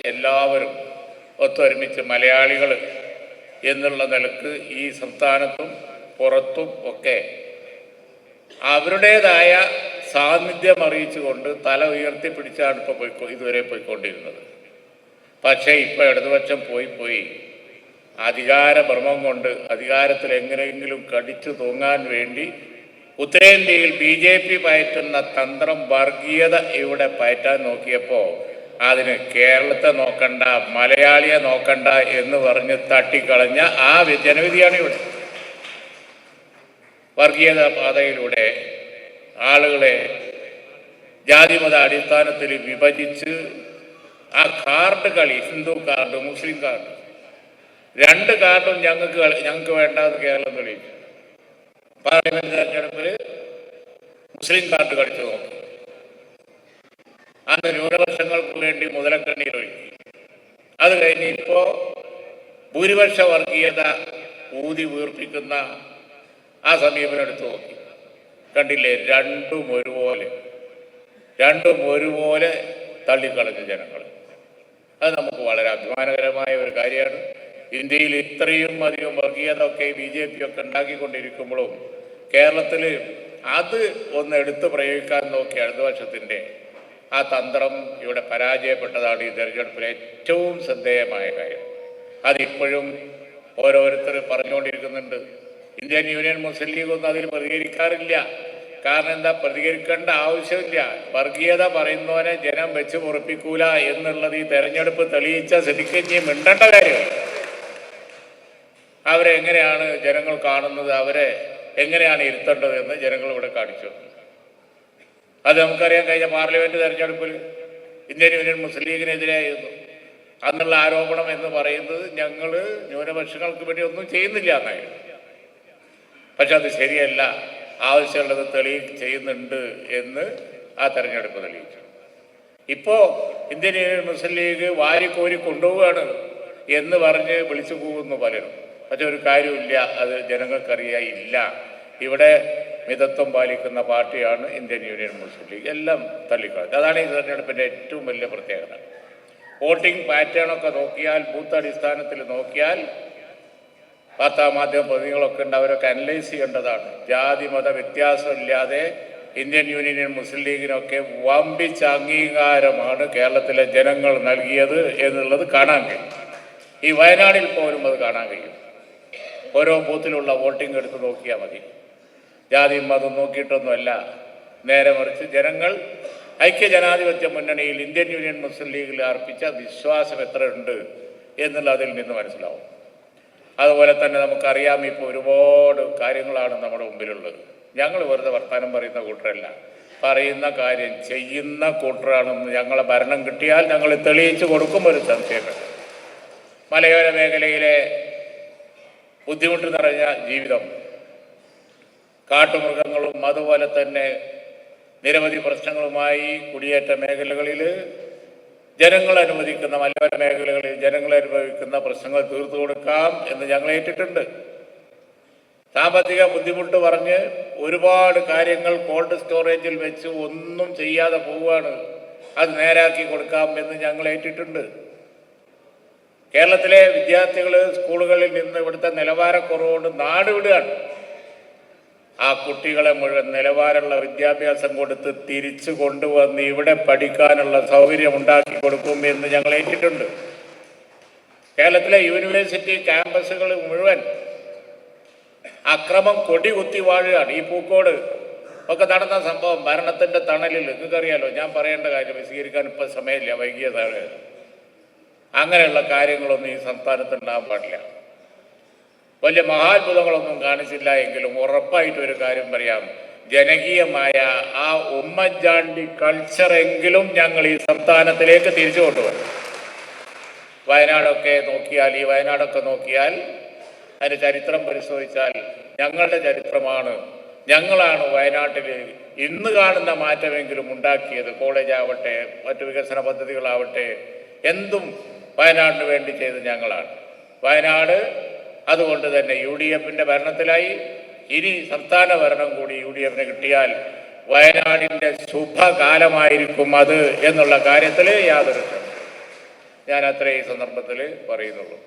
എല്ലാവരും ഒത്തൊരുമിച്ച് മലയാളികൾ എന്നുള്ള നിലക്ക് ഈ സംസ്ഥാനത്തും പുറത്തും ഒക്കെ അവരുടേതായ സാന്നിധ്യം അറിയിച്ചുകൊണ്ട് തല ഉയർത്തിപ്പിടിച്ചാണ് ഇപ്പോൾ ഇതുവരെ പോയിക്കൊണ്ടിരുന്നത്. പക്ഷേ ഇപ്പോൾ ഇടതുപക്ഷം പോയി അധികാരഭ്രമം കൊണ്ട് അധികാരത്തിൽ എങ്ങനെയെങ്കിലും കടിച്ചു തൂങ്ങാൻ വേണ്ടി ഉത്തരേന്ത്യയിൽ BJP പയറ്റുന്ന തന്ത്രം വർഗീയത ഇവിടെ പയറ്റാൻ നോക്കിയപ്പോൾ അതിന് കേരളത്തെ നോക്കണ്ട, മലയാളിയെ നോക്കണ്ട എന്ന് പറഞ്ഞ് തട്ടിക്കളഞ്ഞ ആ ജനവിധിയാണ് ഇവിടെ. വർഗീയത പാതയിലൂടെ ആളുകളെ ജാതിമത അടിസ്ഥാനത്തിൽ വിഭജിച്ച് ആ കാർഡ് കളി, ഹിന്ദു കാർഡ്, മുസ്ലിം കാർഡ്, രണ്ട് കാർഡും ഞങ്ങൾക്ക് വേണ്ടാന്ന് കേരളം തെളിയിച്ചു. പാർലമെന്റ് തെരഞ്ഞെടുപ്പിൽ മുസ്ലിം കാർഡ് കളിച്ചു നോക്കി. അന്ന് ന്യൂനപക്ഷങ്ങൾക്ക് വേണ്ടി മുതലക്കണ്ണീർ ഒഴുക്കി. അത് കഴിഞ്ഞ് ഇപ്പോൾ ഭൂരിപക്ഷ വർഗീയത ഊതി വീർപ്പിക്കുന്ന ആ സമീപനം എടുത്തു നോക്കി. കണ്ടില്ലേ, രണ്ടും ഒരുപോലെ തള്ളിക്കളഞ്ഞ ജനങ്ങൾ. അത് നമുക്ക് വളരെ അഭിമാനകരമായ ഒരു കാര്യമാണ്. ഇന്ത്യയിൽ ഇത്രയും അധികം വർഗീയത ഒക്കെ BJP ഒക്കെ ഉണ്ടാക്കിക്കൊണ്ടിരിക്കുമ്പോഴും കേരളത്തിൽ അത് ഒന്ന് എടുത്തു പ്രയോഗിക്കാൻ നോക്കിയ ഇടതുപക്ഷത്തിൻ്റെ ആ തന്ത്രം ഇവിടെ പരാജയപ്പെട്ടതാണ് ഈ തെരഞ്ഞെടുപ്പിലെ ഏറ്റവും ശ്രദ്ധേയമായ കാര്യം. അതിപ്പോഴും ഓരോരുത്തർ പറഞ്ഞുകൊണ്ടിരിക്കുന്നുണ്ട്. ഇന്ത്യൻ യൂണിയൻ മുസ്ലിം ലീഗ് ഒന്നും അതിൽ പ്രതികരിക്കാറില്ല. കാരണം എന്താ, പ്രതികരിക്കേണ്ട ആവശ്യമില്ല. വർഗീയത പറയുന്നവനെ ജനം വെച്ച് പൊറപ്പിക്കൂല എന്നുള്ളത് ഈ തെരഞ്ഞെടുപ്പ് തെളിയിച്ച സ്ഥിതിക്ക് ഇനി മിണ്ടേണ്ട കാര്യമില്ല. അവരെ എങ്ങനെയാണ് ജനങ്ങൾ കാണുന്നത്, അവരെ എങ്ങനെയാണ് ഇരുത്തേണ്ടത് എന്ന് ജനങ്ങൾ ഇവിടെ കാണിച്ചു. അത് നമുക്കറിയാം. കഴിഞ്ഞ പാർലമെന്റ് തെരഞ്ഞെടുപ്പിൽ ഇന്ത്യൻ യൂണിയൻ മുസ്ലിം ലീഗിനെതിരായിരുന്നു. അന്നുള്ള ആരോപണം എന്ന് പറയുന്നത് ഞങ്ങൾ ന്യൂനപക്ഷങ്ങൾക്ക് വേണ്ടി ഒന്നും ചെയ്യുന്നില്ല എന്നായിരുന്നു. പക്ഷെ അത് ശരിയല്ല, ആവശ്യമുള്ളത് ചെയ്യുന്നുണ്ട് എന്ന് ആ തെരഞ്ഞെടുപ്പ് തെളിയിച്ചു. ഇപ്പോൾ ഇന്ത്യൻ യൂണിയൻ മുസ്ലിം ലീഗ് വാരിക്കോരി കൊണ്ടുപോവുകയാണ് എന്ന് പറഞ്ഞ് വിളിച്ചു പോകുന്നു പലരും. പക്ഷെ ഒരു കാര്യമില്ല, അത് ജനങ്ങൾക്കറിയില്ല. ഇവിടെ മിതത്വം പാലിക്കുന്ന പാർട്ടിയാണ് ഇന്ത്യൻ യൂണിയൻ മുസ്ലിം ലീഗ്. എല്ലാം തള്ളിക്കളഞ്ഞു. അതാണ് ഈ തെരഞ്ഞെടുപ്പിൻ്റെ ഏറ്റവും വലിയ പ്രത്യേകത. വോട്ടിംഗ് പാറ്റേണൊക്കെ നോക്കിയാൽ, ബൂത്ത് അടിസ്ഥാനത്തിൽ നോക്കിയാൽ, വാർത്താമാധ്യമ പ്രതിനിധികളൊക്കെ ഉണ്ട്, അവരൊക്കെ അനലൈസ് ചെയ്യേണ്ടതാണ്. ജാതി മത വ്യത്യാസമില്ലാതെ ഇന്ത്യൻ യൂണിയൻ മുസ്ലിം ലീഗിനൊക്കെ വമ്പിച്ച അംഗീകാരമാണ് കേരളത്തിലെ ജനങ്ങൾ നൽകിയത് എന്നുള്ളത് കാണാൻ കഴിയും. ഈ വയനാടിൽ പോലും അത് കാണാൻ കഴിയും. ഓരോ ബൂത്തിലുള്ള വോട്ടിംഗ് എടുത്ത് നോക്കിയാൽ മതി. ജാതിയും മതം നോക്കിയിട്ടൊന്നുമല്ല, നേരെ മറിച്ച് ജനങ്ങൾ ഐക്യജനാധിപത്യ മുന്നണിയിൽ ഇന്ത്യൻ യൂണിയൻ മുസ്ലിം ലീഗിൽ അർപ്പിച്ച വിശ്വാസം എത്ര ഉണ്ട് എന്നുള്ള അതിൽ നിന്ന് മനസ്സിലാവും. അതുപോലെ തന്നെ നമുക്കറിയാം, ഇപ്പോൾ ഒരുപാട് കാര്യങ്ങളാണ് നമ്മുടെ മുമ്പിലുള്ളത്. ഞങ്ങൾ വെറുതെ വർത്തമാനം പറയുന്ന കൂട്ടരല്ല, പറയുന്ന കാര്യം ചെയ്യുന്ന കൂട്ടരാണെന്ന് ഞങ്ങളെ ഭരണം കിട്ടിയാൽ ഞങ്ങൾ തെളിയിച്ചു കൊടുക്കും. ഒരു സംശയമില്ല. മലയോര മേഖലയിലെ ബുദ്ധിമുട്ട് നിറഞ്ഞ ജീവിതം, കാട്ടുമൃഗങ്ങളും അതുപോലെ തന്നെ നിരവധി പ്രശ്നങ്ങളുമായി കുടിയേറ്റ മേഖലകളിൽ ജനങ്ങൾ അനുവദിക്കുന്ന, മലയോര മേഖലകളിൽ ജനങ്ങൾ അനുഭവിക്കുന്ന പ്രശ്നങ്ങൾ തീർത്തു കൊടുക്കാം എന്ന് ഞങ്ങൾ ഏറ്റിട്ടുണ്ട്. സാമ്പത്തിക ബുദ്ധിമുട്ട് പറഞ്ഞ് ഒരുപാട് കാര്യങ്ങൾ കോൾഡ് സ്റ്റോറേജിൽ വെച്ച് ഒന്നും ചെയ്യാതെ പോവുകയാണ്, അത് നേരാക്കി കൊടുക്കാം എന്ന് ഞങ്ങൾ ഏറ്റിട്ടുണ്ട്. കേരളത്തിലെ വിദ്യാർത്ഥികൾ സ്കൂളുകളിൽ നിന്ന് ഇവിടുത്തെ നിലവാരക്കുറവുകൊണ്ട് നാട് വിടുകയാണ്. ആ കുട്ടികളെ മുഴുവൻ നിലവാരമുള്ള വിദ്യാഭ്യാസം കൊടുത്ത് തിരിച്ചു കൊണ്ടുവന്ന് ഇവിടെ പഠിക്കാനുള്ള സൗകര്യം ഉണ്ടാക്കി കൊടുക്കും എന്ന് ഞങ്ങൾ ഏറ്റിട്ടുണ്ട്. കേരളത്തിലെ യൂണിവേഴ്സിറ്റി ക്യാമ്പസുകൾ മുഴുവൻ അക്രമം കൊടികുത്തി വാഴുകയാണ്. ഈ പൂക്കോട് ഒക്കെ നടന്ന സംഭവം ഭരണത്തിൻ്റെ തണലിൽ, നിങ്ങൾക്കറിയാലോ, ഞാൻ പറയേണ്ട കാര്യം വിശദീകരിക്കാൻ ഇപ്പം സമയമില്ല, വൈകിയതാണ്. അങ്ങനെയുള്ള കാര്യങ്ങളൊന്നും ഈ സംസ്ഥാനത്തുണ്ടാകാൻ പാടില്ല. വലിയ മഹാത്ഭുതങ്ങളൊന്നും കാണിച്ചില്ല എങ്കിലും ഉറപ്പായിട്ടൊരു കാര്യം പറയാം, ജനകീയമായ ആ ഉമ്മൻചാണ്ടി കൾച്ചറെങ്കിലും ഞങ്ങൾ ഈ സംസ്ഥാനത്തിലേക്ക് തിരിച്ചു കൊണ്ടുവരും. വയനാടൊക്കെ നോക്കിയാൽ അതിൻ്റെ ചരിത്രം പരിശോധിച്ചാൽ ഞങ്ങളുടെ ചരിത്രമാണ്, ഞങ്ങളാണ് വയനാട്ടിൽ ഇന്ന് കാണുന്ന മാറ്റമെങ്കിലും ഉണ്ടാക്കിയത്. കോളേജാവട്ടെ, മറ്റു വികസന പദ്ധതികളാവട്ടെ, എന്തും വയനാടിന് വേണ്ടി ചെയ്ത് ഞങ്ങളാണ്. വയനാട് അതുകൊണ്ട് തന്നെ UDFിൻ്റെ ഭരണത്തിലായി. ഇനി സംസ്ഥാന ഭരണം കൂടി UDFിന് കിട്ടിയാൽ വയനാടിൻ്റെ ശുഭകാലമായിരിക്കും അത് എന്നുള്ള കാര്യത്തിൽ യാതൊരു. ഞാൻ അത്രേ ഈ സന്ദർഭത്തിൽ പറയുന്നുള്ളൂ.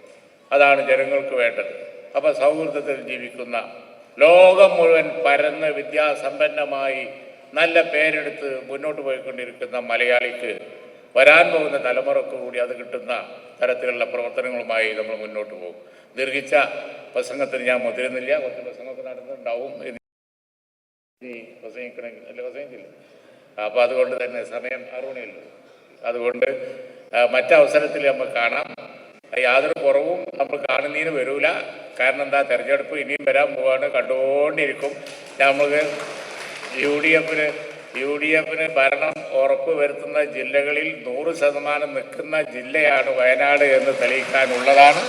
അതാണ് ജനങ്ങൾക്ക് വേണ്ടത്. അപ്പോൾ സൗഹൃദത്തിൽ ജീവിക്കുന്ന, ലോകം മുഴുവൻ പരന്ന് വിദ്യാസമ്പന്നമായി നല്ല പേരെടുത്ത് മുന്നോട്ട് പോയിക്കൊണ്ടിരിക്കുന്ന മലയാളിക്ക് വരാൻ പോകുന്ന തലമുറക്ക് കൂടി അത് കിട്ടുന്ന തരത്തിലുള്ള പ്രവർത്തനങ്ങളുമായി നമ്മൾ മുന്നോട്ട് പോകും. ദീർഘിച്ച പ്രസംഗത്തിന് ഞാൻ മുതിരുന്നില്ല. കുറച്ച് പ്രസംഗമൊക്കെ നടന്നുണ്ടാവും പ്രസംഗിക്കണമെങ്കിൽ, അല്ല പ്രസംഗിക്കില്ല. അപ്പോൾ അതുകൊണ്ട് തന്നെ സമയം 6 മണിയല്ലോ. അതുകൊണ്ട് മറ്റവസരത്തിൽ നമ്മൾ കാണാം. യാതൊരു കുറവും നമ്മൾ കാണുന്നതിന് വരൂല. കാരണം എന്താ, തെരഞ്ഞെടുപ്പ് ഇനിയും വരാൻ പോവാണ്, കണ്ടുകൊണ്ടിരിക്കും. നമുക്ക് യു ഡി എഫിന് ഭരണം ഉറപ്പ് വരുത്തുന്ന ജില്ലകളിൽ 100% നിൽക്കുന്ന ജില്ലയാണ് വയനാട് എന്ന് തെളിയിക്കാനുള്ളതാണ്.